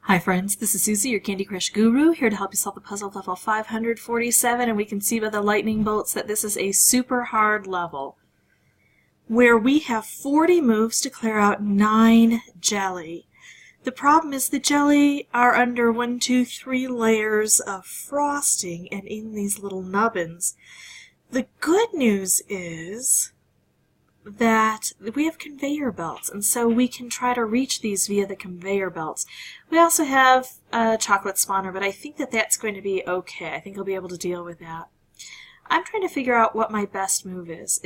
Hi friends, this is Suzy, your Candy Crush guru, here to help you solve the puzzle of level 547, and we can see by the lightning bolts that this is a super hard level, where we have 40 moves to clear out 9 jelly. The problem is the jelly are under 1, 2, 3 layers of frosting and in these little nubbins. The good news is that we have conveyor belts, and so we can try to reach these via the conveyor belts. We also have a chocolate spawner, but I think that that's going to be okay. I think I'll be able to deal with that. I'm trying to figure out what my best move is.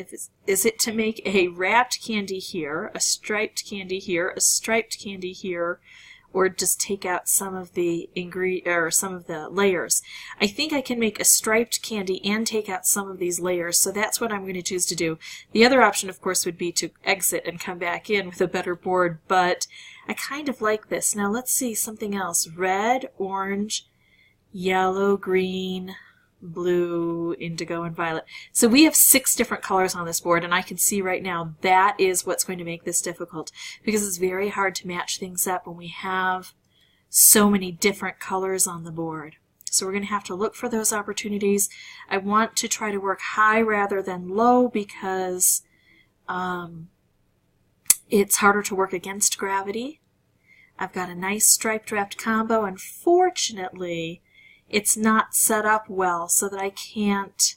Is it to make a wrapped candy here, a striped candy here, a striped candy here, or just take out some of the layers. I think I can make a striped candy and take out some of these layers, so that's what I'm going to choose to do. The other option, of course, would be to exit and come back in with a better board, but I kind of like this. Now let's see something else. Red, orange, yellow, green, blue, indigo, and violet. So we have 6 different colors on this board, and I can see right now that is what's going to make this difficult, because it's very hard to match things up when we have so many different colors on the board. So we're going to have to look for those opportunities. I want to try to work high rather than low because it's harder to work against gravity. I've got a nice striped wrapped combo. Unfortunately, it's not set up well so that I can't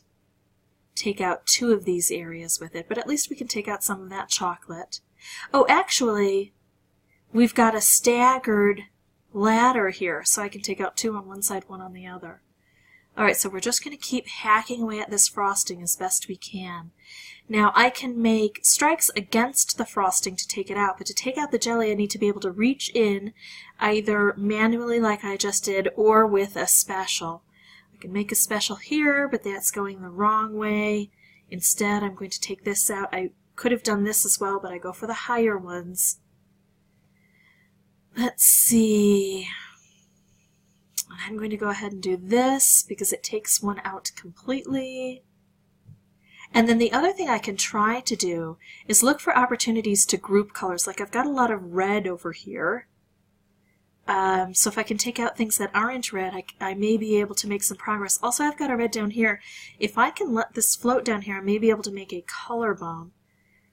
take out 2 of these areas with it, but at least we can take out some of that chocolate. Oh, actually, we've got a staggered ladder here, so I can take out 2 on one side, 1 on the other. Alright, so we're just going to keep hacking away at this frosting as best we can. Now, I can make strikes against the frosting to take it out, but to take out the jelly I need to be able to reach in either manually like I just did or with a special. I can make a special here, but that's going the wrong way. Instead, I'm going to take this out. I could have done this as well, but I go for the higher ones. Let's see. I'm going to go ahead and do this because it takes one out completely. And then the other thing I can try to do is look for opportunities to group colors. Like I've got a lot of red over here. So if I can take out things that aren't red, I may be able to make some progress. Also, I've got a red down here. If I can let this float down here, I may be able to make a color bomb.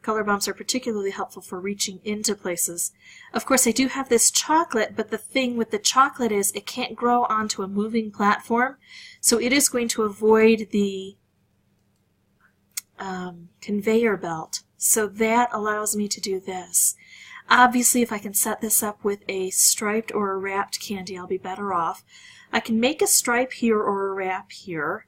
Color bombs are particularly helpful for reaching into places. Of course, I do have this chocolate, but the thing with the chocolate is it can't grow onto a moving platform, so it is going to avoid the conveyor belt. So that allows me to do this. Obviously, if I can set this up with a striped or a wrapped candy, I'll be better off. I can make a stripe here or a wrap here.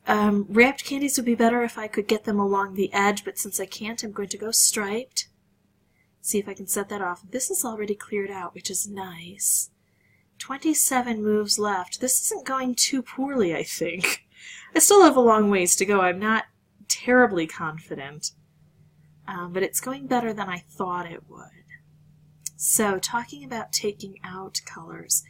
Wrapped candies would be better if I could get them along the edge, but since I can't, I'm going to go striped. See if I can set that off. This is already cleared out, which is nice. 27 moves left. This isn't going too poorly, I think. I still have a long ways to go. I'm not terribly confident, but it's going better than I thought it would. So, talking about taking out colors.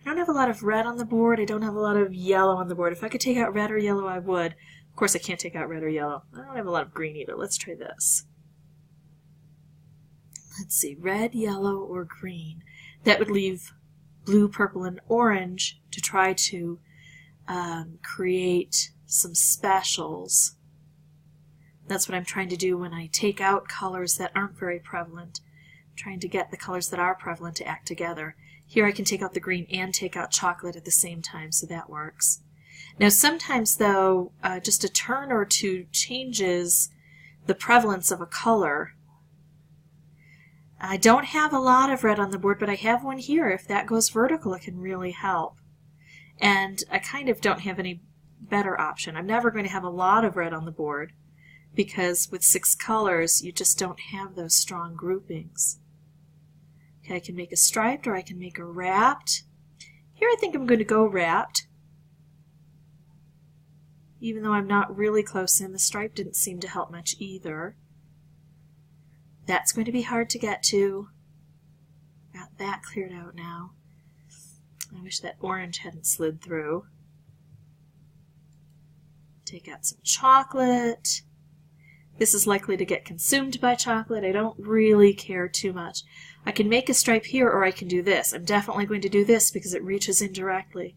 I don't have a lot of red on the board. I don't have a lot of yellow on the board. If I could take out red or yellow, I would. Of course, I can't take out red or yellow. I don't have a lot of green either. Let's try this. Let's see, red, yellow, or green. That would leave blue, purple, and orange to try to create some specials. That's what I'm trying to do when I take out colors that aren't very prevalent. I'm trying to get the colors that are prevalent to act together. Here I can take out the green and take out chocolate at the same time, so that works. Now sometimes, though, just a turn or two changes the prevalence of a color. I don't have a lot of red on the board, but I have one here. If that goes vertical, it can really help. And I kind of don't have any better option. I'm never going to have a lot of red on the board, because with 6 colors, you just don't have those strong groupings. Okay, I can make a striped or I can make a wrapped. Here I think I'm going to go wrapped. Even though I'm not really close in, the stripe didn't seem to help much either. That's going to be hard to get to. Got that cleared out now. I wish that orange hadn't slid through. Take out some chocolate. This is likely to get consumed by chocolate. I don't really care too much. I can make a stripe here, or I can do this. I'm definitely going to do this because it reaches in directly.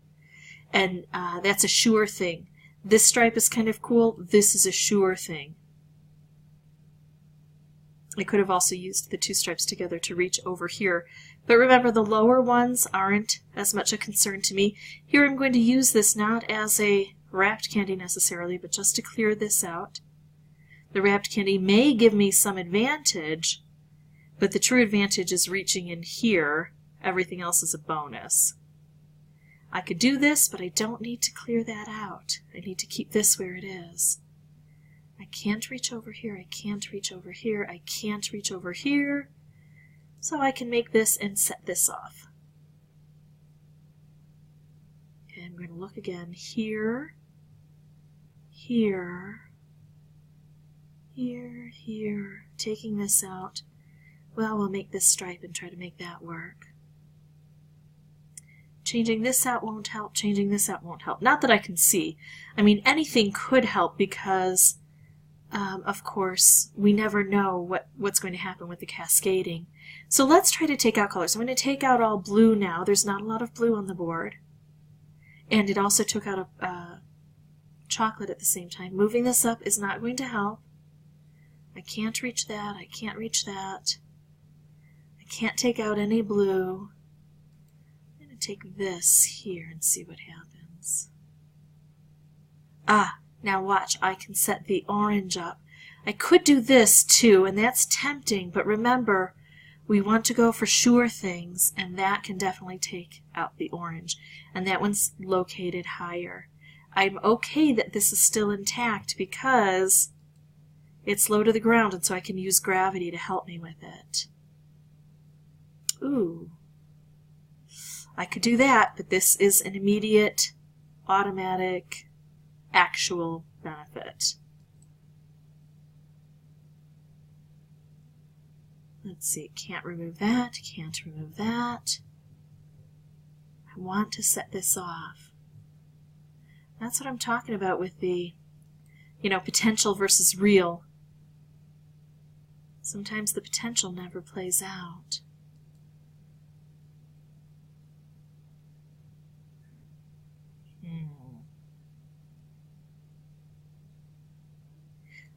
And that's a sure thing. This stripe is kind of cool. This is a sure thing. I could have also used the two stripes together to reach over here. But remember, the lower ones aren't as much a concern to me. Here I'm going to use this not as a wrapped candy necessarily, but just to clear this out. The wrapped candy may give me some advantage, but the true advantage is reaching in here. Everything else is a bonus. I could do this, but I don't need to clear that out. I need to keep this where it is. I can't reach over here, I can't reach over here, I can't reach over here. So I can make this and set this off. Okay, I'm going to look again here, here, here, here, taking this out. Well, we'll make this stripe and try to make that work. Changing this out won't help, changing this out won't help. Not that I can see. I mean, anything could help because, of course, we never know what's going to happen with the cascading. So let's try to take out colors. I'm going to take out all blue now. There's not a lot of blue on the board. And it also took out a chocolate at the same time. Moving this up is not going to help. I can't reach that. I can't reach that. I can't take out any blue. I'm going to take this here and see what happens. Now watch, I can set the orange up. I could do this too, and that's tempting, but remember, we want to go for sure things, and that can definitely take out the orange. And that one's located higher. I'm okay that this is still intact because it's low to the ground, and so I can use gravity to help me with it. Ooh. I could do that, but this is an immediate, automatic, actual benefit. Let's see, can't remove that, can't remove that. I want to set this off. That's what I'm talking about with the, potential versus real. Sometimes the potential never plays out.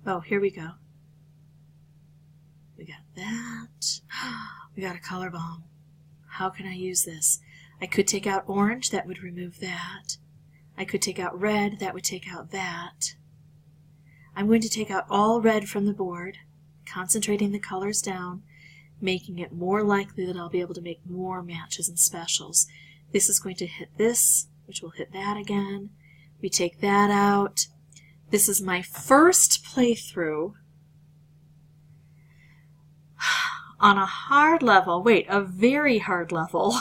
Oh, here we go. We got that. We got a color bomb. How can I use this? I could take out orange, that would remove that. I could take out red, that would take out that. I'm going to take out all red from the board, concentrating the colors down, making it more likely that I'll be able to make more matches and specials. This is going to hit this, which will hit that again. We take that out. This is my first playthrough on a hard level, a very hard level,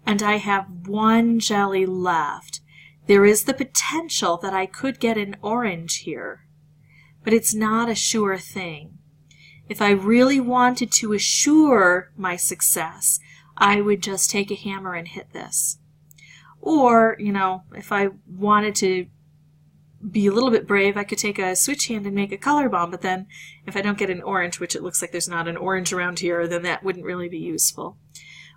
and I have one jelly left. There is the potential that I could get an orange here, but it's not a sure thing. If I really wanted to assure my success, I would just take a hammer and hit this. Or, if I wanted to be a little bit brave, I could take a switch hand and make a color bomb, but then if I don't get an orange, which it looks like there's not an orange around here, then that wouldn't really be useful.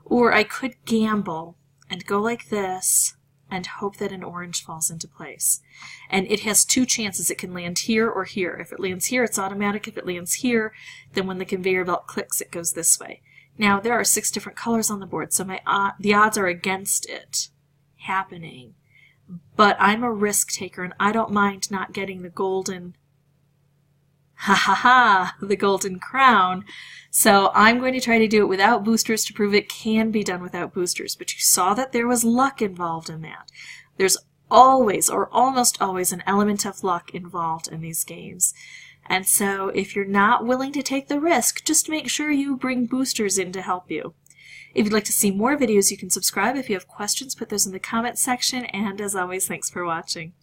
Or I could gamble and go like this and hope that an orange falls into place. And it has two chances. It can land here or here. If it lands here, it's automatic. If it lands here, then when the conveyor belt clicks, it goes this way. Now, there are 6 different colors on the board, so the odds are against it happening. But I'm a risk taker, and I don't mind not getting the golden, the golden crown. So I'm going to try to do it without boosters to prove it can be done without boosters. But you saw that there was luck involved in that. There's always, or almost always, an element of luck involved in these games. And so if you're not willing to take the risk, just make sure you bring boosters in to help you. If you'd like to see more videos, you can subscribe. If you have questions, put those in the comments section. And as always, thanks for watching.